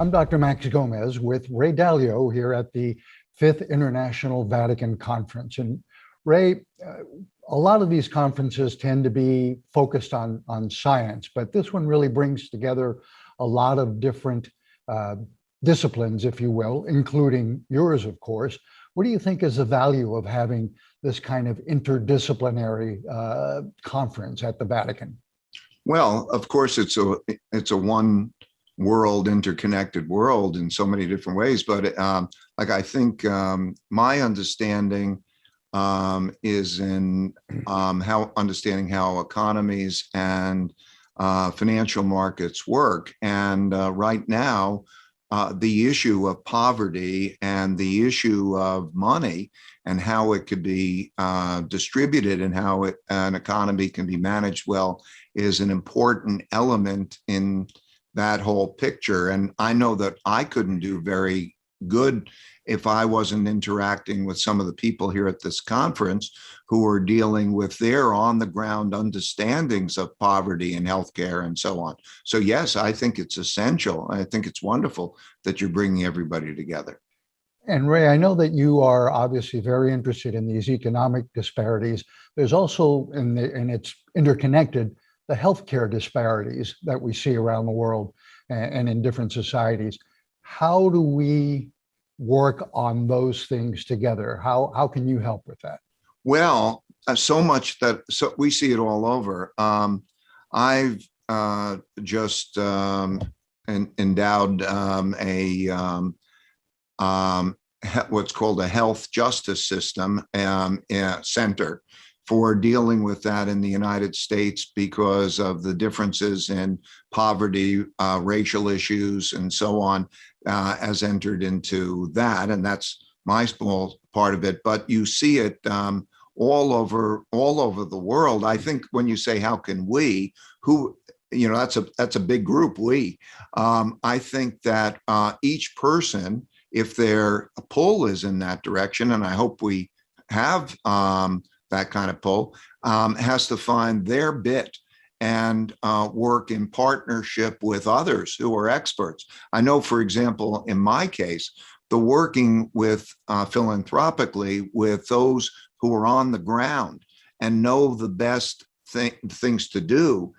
I'm Dr. Max Gomez with Ray Dalio here at the Fifth International Vatican Conference. And Ray, a lot of these conferences tend to be focused on science, but this one really brings together a lot of different uh, disciplines, if you will, including yours, of course. What do you think is the value of having this kind of interdisciplinary conference at the Vatican? Well, of course, it's a one world, interconnected world in so many different ways. But like I think my understanding is in how understanding how economies and financial markets work. And right now, the issue of poverty and the issue of money and how it could be distributed and how an economy can be managed well is an important element in that whole picture. And I know that I couldn't do very good if I wasn't interacting with some of the people here at this conference who are dealing with their on the ground understandings of poverty and healthcare and so on. So yes, I think it's essential. I think it's wonderful that you're bringing everybody together. And Ray, I know that you are obviously very interested in these economic disparities. There's also, and it's interconnected, the healthcare disparities that we see around the world and in different societies. How do we work on those things together? How can you help with that? Well, so much that so we see it all over. I've just endowed what's called a health justice system center for dealing with that in the United States because of the differences in poverty, racial issues, and so on, has entered into that. And that's my small part of it. But you see it all over the world. I think when you say how can we, who that's a big group. I think that each person, if their pull is in that direction, and I hope we have that kind of pull, has to find their bit and work in partnership with others who are experts. I know, for example, in my case, the working with philanthropically with those who are on the ground and know the best things to do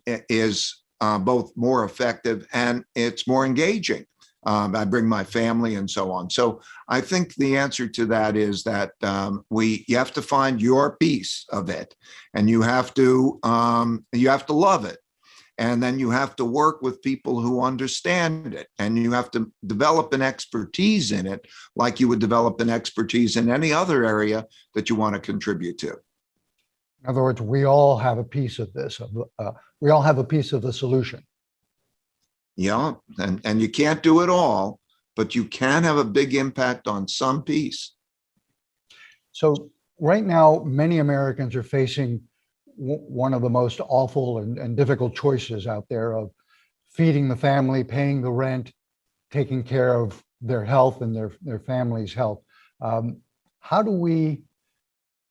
is both more effective and it's more engaging. I bring my family and so on. So I think the answer to that is that you have to find your piece of it, and you have to love it, and then you have to work with people who understand it, and you have to develop an expertise in it, like you would develop an expertise in any other area that you want to contribute to. In other words, we all have a piece of this. We all have a piece of the solution. Yeah, and you can't do it all, but you can have a big impact on some piece. So right now, many Americans are facing one of the most awful and difficult choices out there of feeding the family, paying the rent, taking care of their health and their family's health. How do we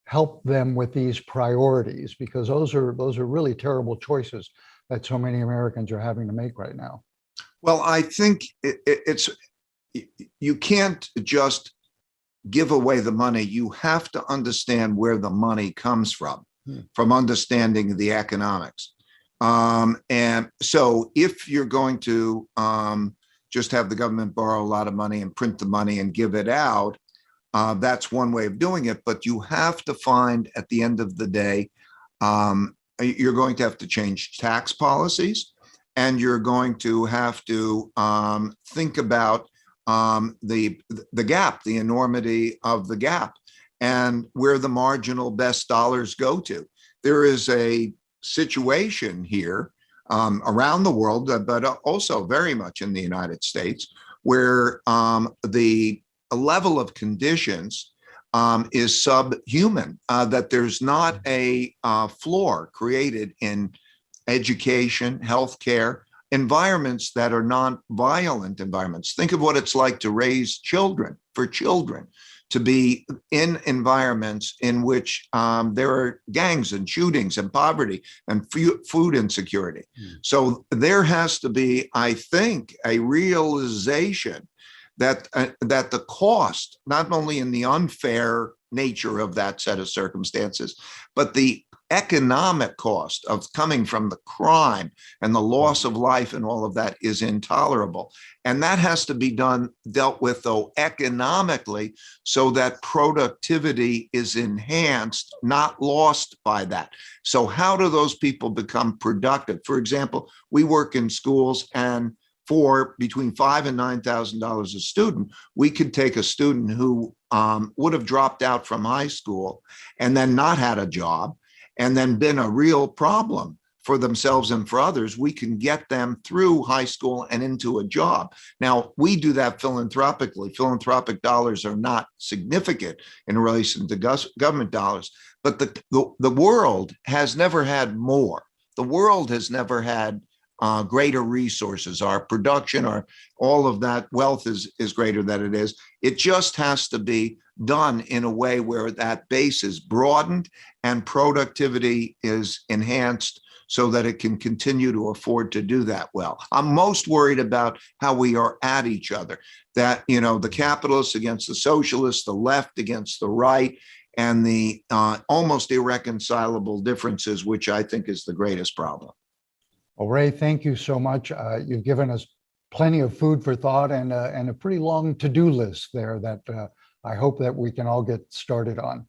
help them with these priorities? Because those are really terrible choices that so many Americans are having to make right now. Well, I think you can't just give away the money. You have to understand where the money comes from understanding the economics. And so if you're going to just have the government borrow a lot of money and print the money and give it out, that's one way of doing it. But you have to find at the end of the day, you're going to have to change tax policies. And you're going to have to think about the gap, the enormity of the gap, and where the marginal best dollars go to. There is a situation here around the world, but also very much in the United States, where the level of conditions is subhuman, that there's not a floor created in education, healthcare, environments that are non-violent environments. Think of what it's like to raise children, to be in environments in which there are gangs and shootings and poverty and food insecurity. So there has to be, I think, a realization that that the cost, not only in the unfair nature of that set of circumstances, but the economic cost of coming from the crime and the loss of life and all of that is intolerable. And that has to be dealt with, though, economically, so that productivity is enhanced, not lost by that. So how do those people become productive? For example, we work in schools, and for between $5,000 and $9,000 a student, we could take a student who would have dropped out from high school and then not had a job and then been a real problem for themselves and for others. We can get them through high school and into a job. Now, we do that philanthropically. Philanthropic dollars are not significant in relation to government dollars, but the world has never had more. The world has never had greater resources. Our production, all of that wealth is greater than it is. It just has to be done in a way where that base is broadened and productivity is enhanced so that it can continue to afford to do that well. I'm most worried about how we are at each other, that, the capitalists against the socialists, the left against the right, and the almost irreconcilable differences, which I think is the greatest problem. Well, Ray, thank you so much. You've given us plenty of food for thought and a pretty long to-do list there that I hope that we can all get started on.